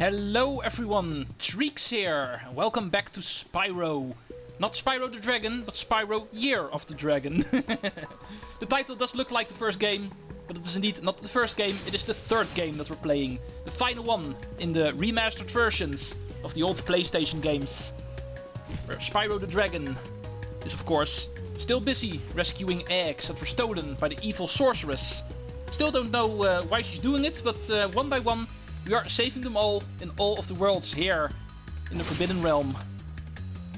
Hello everyone, Treecks here. Welcome back to Spyro. Not Spyro the Dragon, but Spyro Year of the Dragon. The title does look like the first game, but it is indeed not the first game, it is the third game that we're playing. The final one in the remastered versions of the old PlayStation games. Where Spyro the Dragon is of course still busy rescuing eggs that were stolen by the evil Sorceress. Still don't know why she's doing it, but one by one we are saving them all in all of the worlds here in the Forbidden Realm.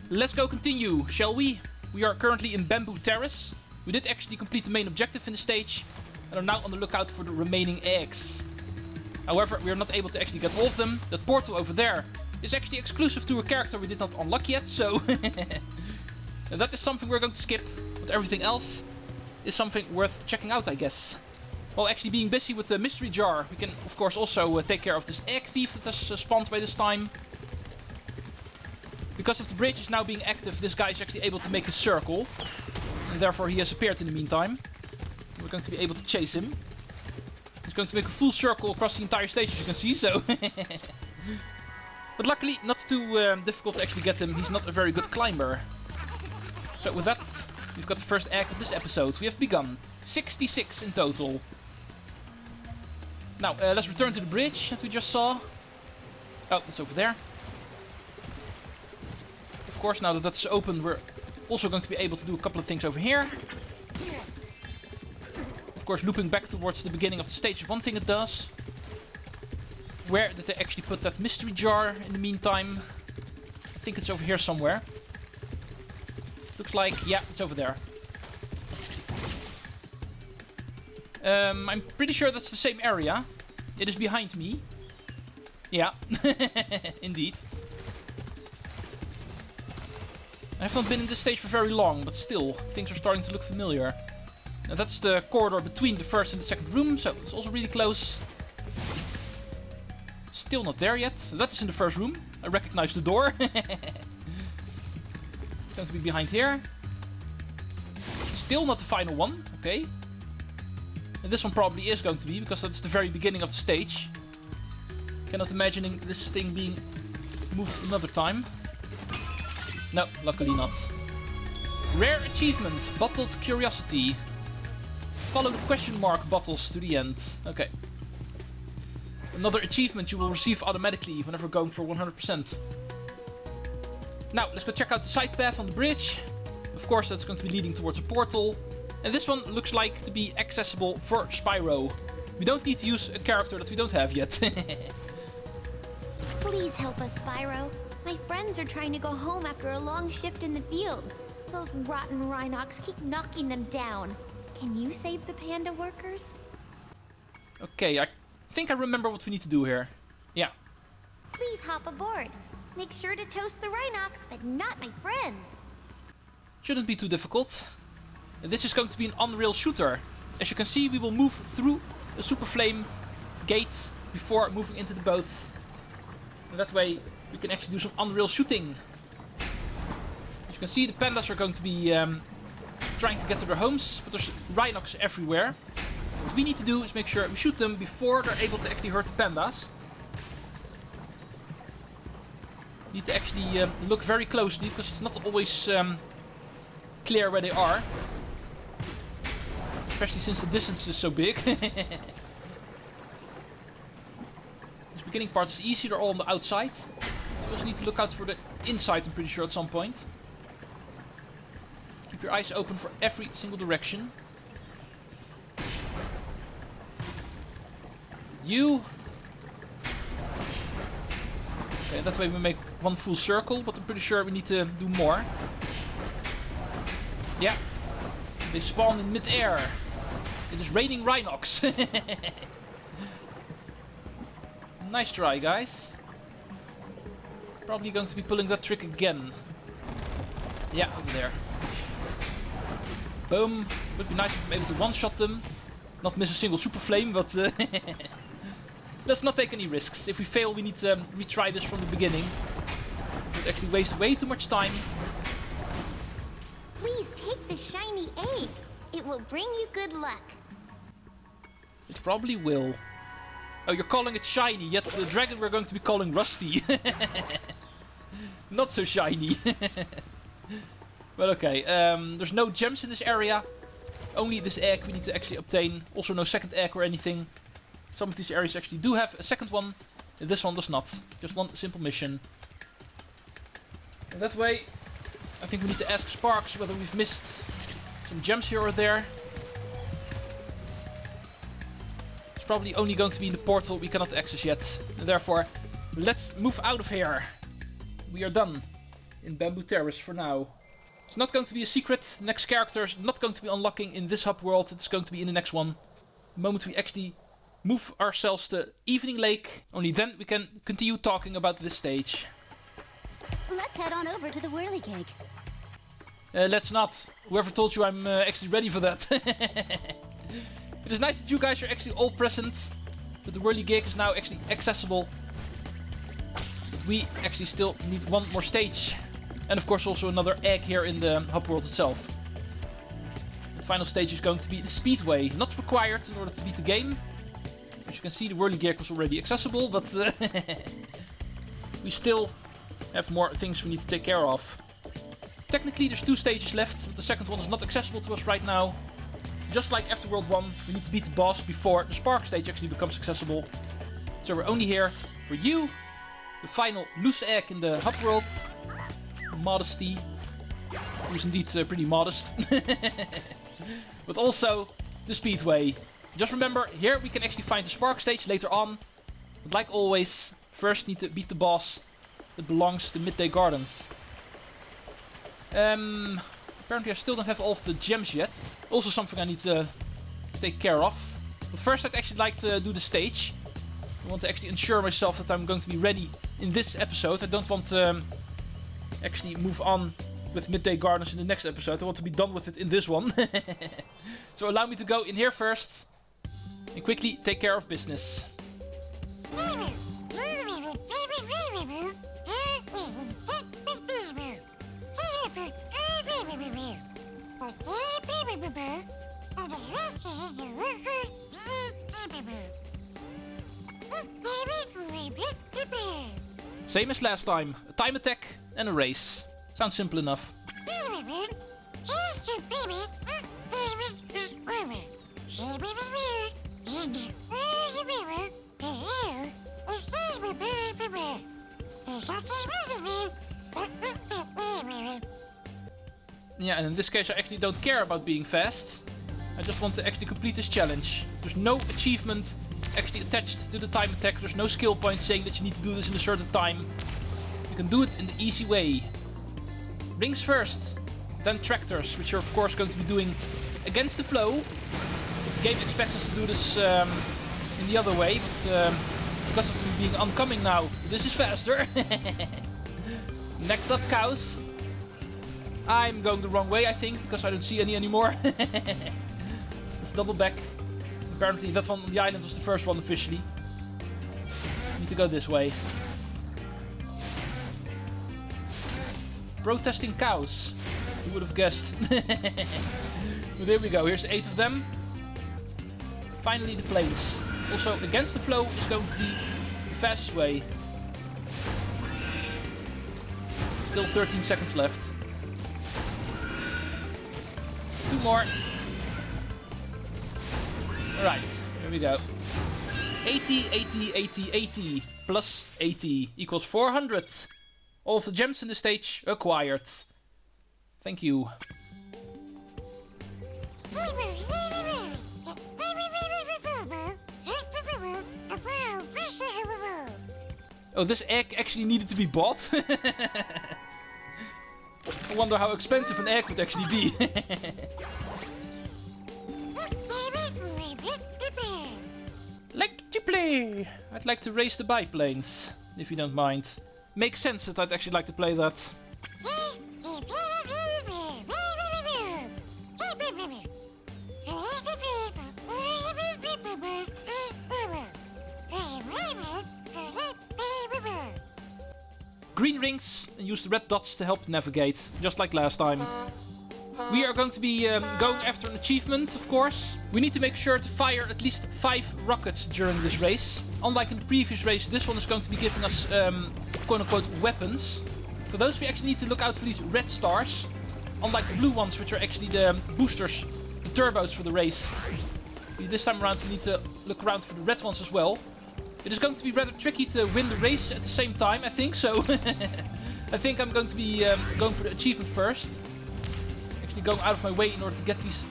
Let's go continue, shall we? We are currently in Bamboo Terrace. We did actually complete the main objective in the stage and are now on the lookout for the remaining eggs. However, we are not able to actually get all of them. That portal over there is actually exclusive to a character we did not unlock yet, so that is something we're going to skip, but everything else is something worth checking out, I guess. While actually being busy with the mystery jar, we can of course also take care of this egg thief that has spawned by this time. Because if the bridge is now being active, this guy is actually able to make a circle. And therefore he has appeared in the meantime. We're going to be able to chase him. He's going to make a full circle across the entire stage, as you can see, so... But luckily, not too difficult to actually get him. He's not a very good climber. So with that, we've got the first egg of this episode. We have begun. 66 in total. Now, let's return to the bridge that we just saw. Oh, it's over there. Of course, now that that's open, we're also going to be able to do a couple of things over here. Of course, looping back towards the beginning of the stage is one thing it does. Where did they actually put that mystery jar in the meantime? I think it's over here somewhere. Looks like, yeah, it's over there. I'm pretty sure that's the same area. It is behind me. Yeah, indeed. I have not been in this stage for very long, but still, things are starting to look familiar. Now that's the corridor between the first and the second room, so it's also really close. Still not there yet. That is in the first room. I recognize the door. It's going to be behind here. Still not the final one. Okay. And this one probably is going to be, because that's the very beginning of the stage. Cannot imagining this thing being moved another time. No, luckily not. Rare achievement, Bottled Curiosity. Follow the question mark bottles to the end. Okay. Another achievement you will receive automatically whenever going for 100%. Now, let's go check out the side path on the bridge. Of course, that's going to be leading towards a portal. And this one looks like to be accessible for Spyro. We don't need to use a character that we don't have yet. Please help us, Spyro. My friends are trying to go home after a long shift in the fields. Those rotten Rhinox keep knocking them down. Can you save the panda workers? Okay, I think I remember what we need to do here. Yeah. Please hop aboard. Make sure to toast the Rhinox, but not my friends. Shouldn't be too difficult. This is going to be an Unreal shooter. As you can see, we will move through a Super Flame gate before moving into the boat. And that way we can actually do some Unreal shooting. As you can see, the pandas are going to be trying to get to their homes, but there's Rhinox everywhere. What we need to do is make sure we shoot them before they're able to actually hurt the pandas. We need to actually look very closely, because it's not always clear where they are. Especially since the distance is so big. This beginning part is easy, they're all on the outside. So we also need to look out for the inside, I'm pretty sure, at some point. Keep your eyes open for every single direction. You! Okay, that way we make one full circle, but I'm pretty sure we need to do more. Yeah. They spawn in mid-air. It is raining Rhinox. Nice try, guys. Probably going to be pulling that trick again. Yeah, over there. Boom. Would be nice if I'm able to one-shot them. Not miss a single super flame, but let's not take any risks. If we fail, we need to retry this from the beginning. It would actually waste way too much time. Please take the shiny egg. It will bring you good luck. It probably will. Oh, you're calling it shiny, yet the dragon we're going to be calling rusty. Not so shiny. But okay, there's no gems in this area. Only this egg we need to actually obtain. Also no second egg or anything. Some of these areas actually do have a second one. And this one does not. Just one simple mission. And that way, I think we need to ask Sparks whether we've missed some gems here or there. It's probably only going to be in the portal we cannot access yet. And therefore, let's move out of here. We are done in Bamboo Terrace for now. It's not going to be a secret. The next character is not going to be unlocking in this hub world. It's going to be in the next one. The moment we actually move ourselves to Evening Lake, only then we can continue talking about this stage. Let's head on over to the whirly cake. Let's not. Whoever told you I'm actually ready for that. It is nice that you guys are actually all present. But the whirly cake is now actually accessible. But we actually still need one more stage. And of course also another egg here in the hub world itself. The final stage is going to be the Speedway. Not required in order to beat the game. As you can see, the whirly gear was already accessible, but we still have more things we need to take care of. Technically there's 2 stages left, but the second one is not accessible to us right now. Just like after World 1, we need to beat the boss before the Spark stage actually becomes accessible. So we're only here for you, the final loose egg in the hub world. Modesty, who's indeed pretty modest. But also the Speedway. Just remember, here we can actually find the Spark stage later on. But like always, first need to beat the boss that belongs to Midday Gardens. Apparently I still don't have all of the gems yet. Also something I need to take care of. But first I'd actually like to do the stage. I want to actually ensure myself that I'm going to be ready in this episode. I don't want to actually move on with Midday Gardens in the next episode. I want to be done with it in this one. So allow me to go in here first and quickly take care of business. Same as last time, a time attack and a race. Sounds simple enough. Yeah, and in this case I actually don't care about being fast. I just want to actually complete this challenge. There's no achievement actually attached to the time attack. There's no skill point saying that you need to do this in a certain time. You can do it in the easy way. Rings first, then tractors, which you're of course going to be doing against the flow. The game expects us to do this in the other way, but because of them being oncoming now, this is faster. Next up, cows. I'm going the wrong way, I think, because I don't see any anymore. Let's double back. Apparently that one on the island was the first one officially. Need to go this way. Protesting cows. Who would have guessed? But here we go. Here's 8 of them. Finally the planes. Also against the flow is going to be the fastest way. Still 13 seconds left. 2 more. Alright, here we go. 80, 80, 80, 80 plus 80 equals 400. All of the gems in the stage acquired. Thank you. Oh, this egg actually needed to be bought? I wonder how expensive an egg would actually be. Like to play! I'd like to race the biplanes, if you don't mind. Makes sense that I'd actually like to play that. Green rings and use the red dots to help navigate, just like last time. We are going to be going after an achievement, of course. We need to make sure to fire at least 5 rockets during this race. unlike in the previous race, this one is going to be giving us quote-unquote weapons. For those we actually need to look out for these red stars, unlike the blue ones, which are actually the boosters, the turbos for the race. This time around we need to look around for the red ones as well. It is going to be rather tricky to win the race at the same time, I think, so I think I'm going to be going for the achievement first. Actually going out of my way in order to get these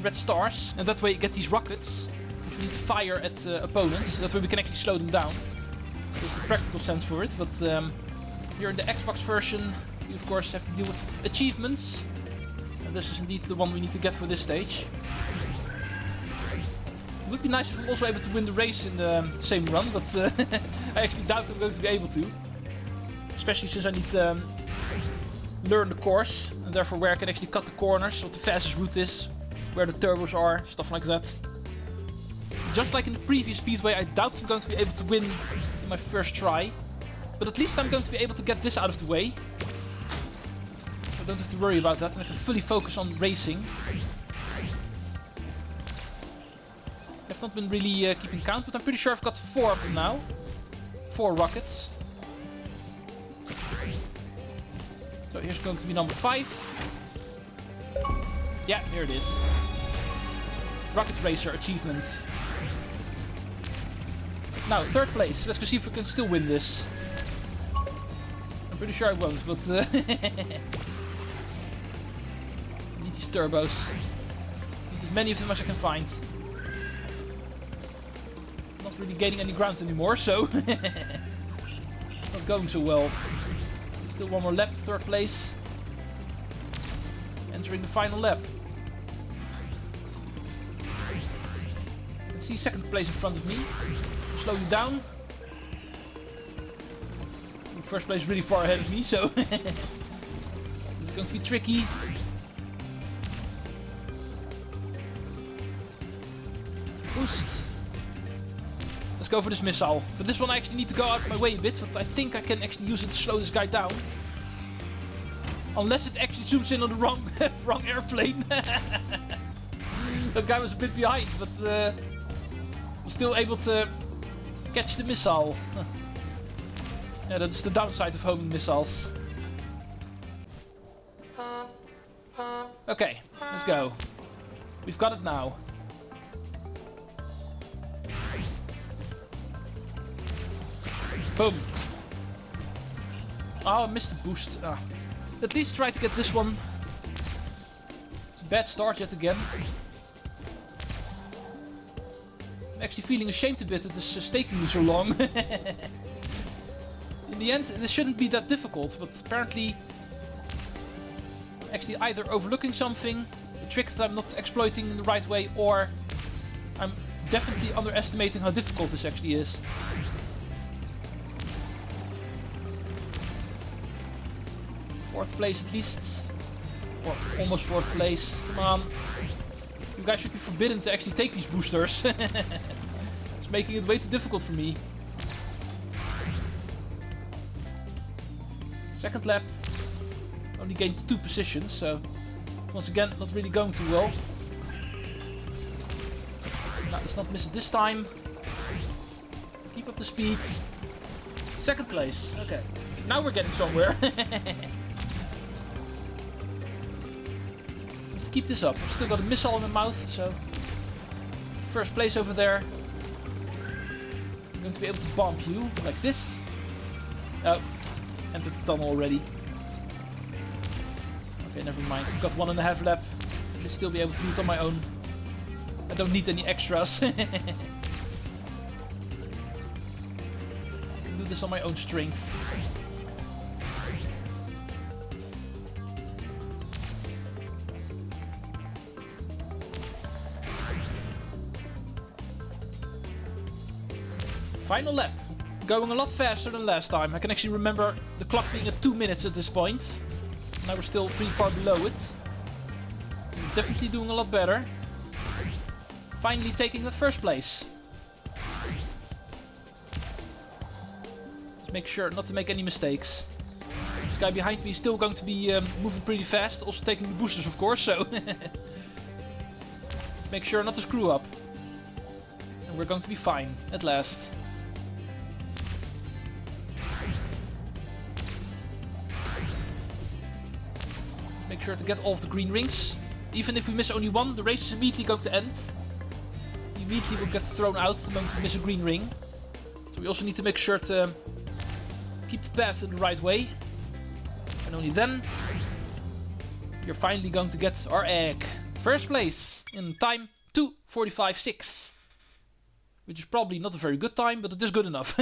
red stars, and that way you get these rockets, which we need to fire at opponents. That way we can actually slow them down. There's the practical sense for it, but here in the Xbox version, you of course have to deal with achievements. And this is indeed the one we need to get for this stage. It would be nice if we were also able to win the race in the same run, but I actually doubt I'm going to be able to. Especially since I need to learn the course, and therefore where I can actually cut the corners, what the fastest route is, where the turbos are, stuff like that. Just like in the previous Speedway, I doubt I'm going to be able to win in my first try. But at least I'm going to be able to get this out of the way. I don't have to worry about that, and I can fully focus on racing. I've not been really keeping count, but I'm pretty sure I've got 4 of them now. 4 rockets. So here's going to be number 5. Yeah, here it is. Rocket Racer achievement. Now, 3rd place. Let's go see if we can still win this. I'm pretty sure I won't, but need these turbos. Need as many of them as I can find. Not really gaining any ground anymore, so not going so well. Still one more lap, 3rd place. Entering the final lap. Let's see 2nd place in front of me. Slow you down. 1st place is really far ahead of me, so this is going to be tricky. Boost. Let's go for this missile. For this one I actually need to go out of my way a bit, but I think I can actually use it to slow this guy down. Unless it actually zooms in on the wrong airplane. That guy was a bit behind, but was still able to catch the missile. Yeah, that's the downside of homing missiles. Okay, let's go. We've got it now. Boom. Oh, I missed the boost. At least try to get this one. It's a bad start yet again. I'm actually feeling ashamed a bit that this is taking me so long. In the end, this shouldn't be that difficult, but apparently actually either overlooking something, a trick that I'm not exploiting in the right way, or I'm definitely underestimating how difficult this actually is. Fourth place at least. Or almost 4th place. Come on. You guys should be forbidden to actually take these boosters. It's making it way too difficult for me. 2nd lap. Only gained 2 positions, so once again not really going too well. No, let's not miss it this time. Keep up the speed. 2nd place. Okay. Now we're getting somewhere. Keep this up. I've still got a missile in my mouth, so 1st place over there. I'm going to be able to bump you like this. Oh, entered the tunnel already. Okay, never mind. I've got 1.5 lap. Should still be able to do it on my own. I don't need any extras. I can do this on my own strength. Final lap. Going a lot faster than last time. I can actually remember the clock being at 2 minutes at this point. Now we're still pretty far below it. I'm definitely doing a lot better. Finally taking that 1st place. Just make sure not to make any mistakes. This guy behind me is still going to be moving pretty fast. Also taking the boosters, of course, so let's make sure not to screw up. And we're going to be fine, at last. Make sure to get all of the green rings. Even if we miss only one, the race is immediately going to end. We immediately will get thrown out the moment we miss a green ring. So we also need to make sure to keep the path in the right way. And only then you're finally going to get our egg. First place in time 2:45.6. Which is probably not a very good time, but it is good enough.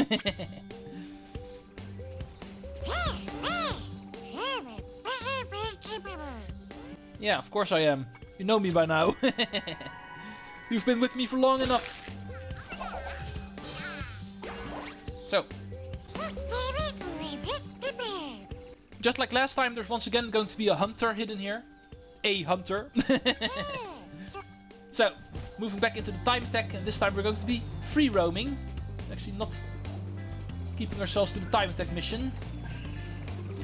Yeah, of course I am. You know me by now. You've been with me for long enough. So. Just like last time, there's once again going to be a hunter hidden here. A hunter. So, moving back into the time attack, and this time we're going to be free roaming. Actually not keeping ourselves to the time attack mission.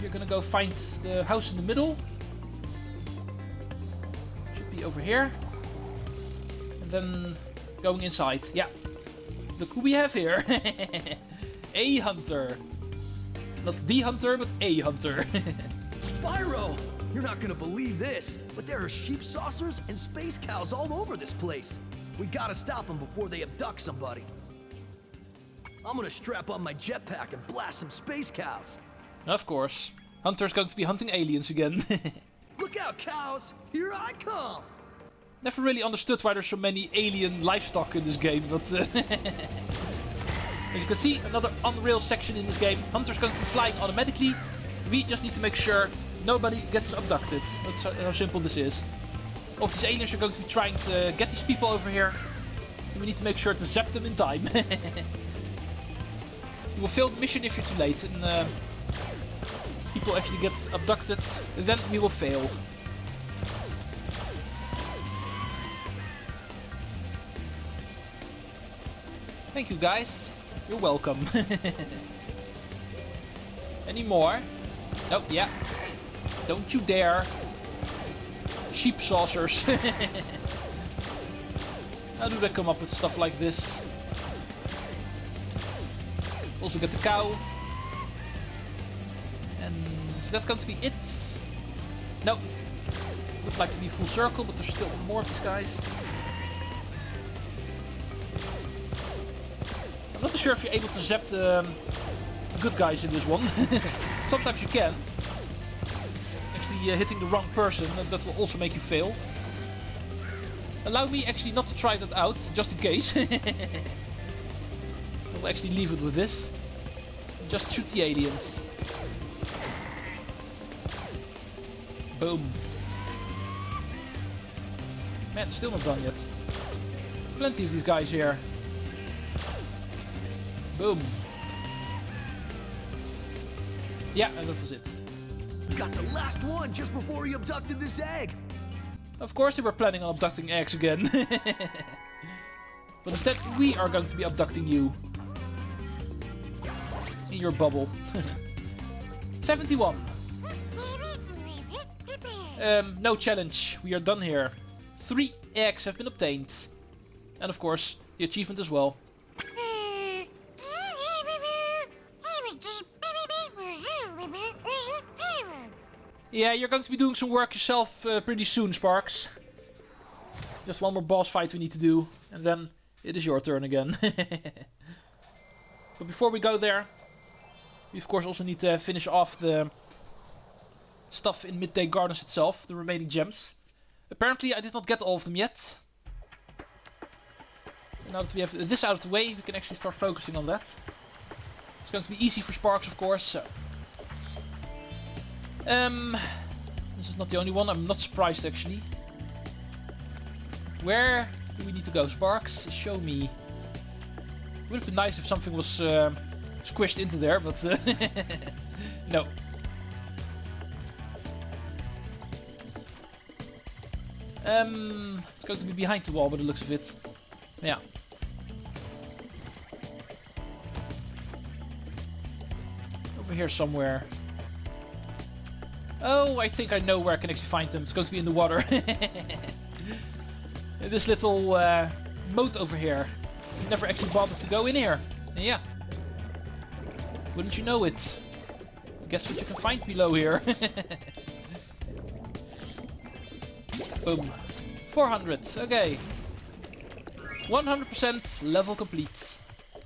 We're gonna go find the house in the middle. Should be over here. And then going inside. Yeah. Look who we have here. A hunter. Not the hunter, but a hunter. Spyro! You're not gonna believe this, but there are sheep saucers and space cows all over this place. We gotta stop them before they abduct somebody. I'm gonna strap on my jetpack and blast some space cows. Of course. Hunter's going to be hunting aliens again. Look out, cows! Here I come! Never really understood why there's so many alien livestock in this game, but... As you can see, another on-rail section in this game. Hunter's going to be flying automatically. We just need to make sure nobody gets abducted. That's how simple this is. All these aliens are going to be trying to get these people over here. And we need to make sure to zap them in time. You will fail the mission if you're too late. And people actually get abducted. Then we will fail. Thank you guys. You're welcome. Any more? Oh, yeah. Don't you dare. Sheep saucers. How do they come up with stuff like this? Also get the cow. And is that going to be it? No. Would like to be full circle, but there's still more of these guys. I'm not sure if you're able to zap the good guys in this one. Sometimes you can. Actually hitting the wrong person, that will also make you fail. Allow me actually not to try that out, just in case. I'll actually leave it with this. Just shoot the aliens. Boom. Man, still not done yet. Plenty of these guys here. Boom. Yeah, and that was it. Got the last one just before he abducted this egg. Of course they were planning on abducting eggs again. But instead we are going to be abducting you. In your bubble. 71. No challenge. We are done here. 3 eggs have been obtained. And of course, the achievement as well. Yeah, you're going to be doing some work yourself pretty soon, Sparks. Just one more boss fight we need to do. And then it is your turn again. But before we go there, we of course also need to finish off the stuff in Midday Gardens itself. The remaining gems. Apparently I did not get all of them yet. Now that we have this out of the way, we can actually start focusing on that. It's going to be easy for Sparks, of course. So. This is not the only one. I'm not surprised, actually. Where do we need to go, Sparks? Show me. It would have been nice if something was squished into there, but no. It's going to be behind the wall by the looks of it. Yeah. Over here somewhere. Oh, I think I know where I can actually find them. It's going to be in the water. This little moat over here. I never actually bothered to go in here. And yeah. Wouldn't you know it? Guess what you can find below here. Boom. 400. Okay. 100% level complete.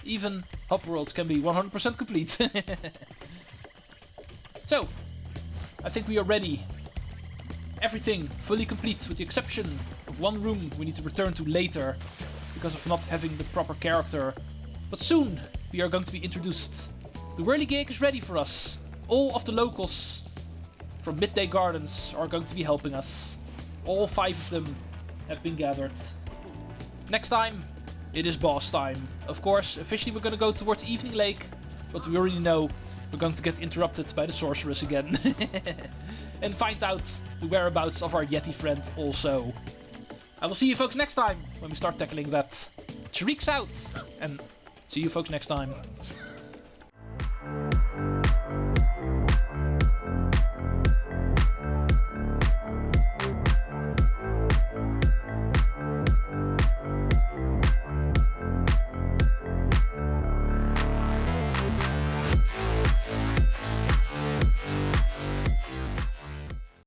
Even hop worlds can be 100% complete. So, I think we are ready. Everything fully complete with the exception of one room we need to return to later because of not having the proper character. But soon we are going to be introduced. The whirligig is ready for us. All of the locals from Midday Gardens are going to be helping us. All 5 of them have been gathered. Next time, it is boss time. Of course, officially we're going to go towards Evening Lake, but we already know we're going to get interrupted by the Sorceress again. And find out the whereabouts of our Yeti friend also. I will see you folks next time when we start tackling that. Treecks out! And see you folks next time.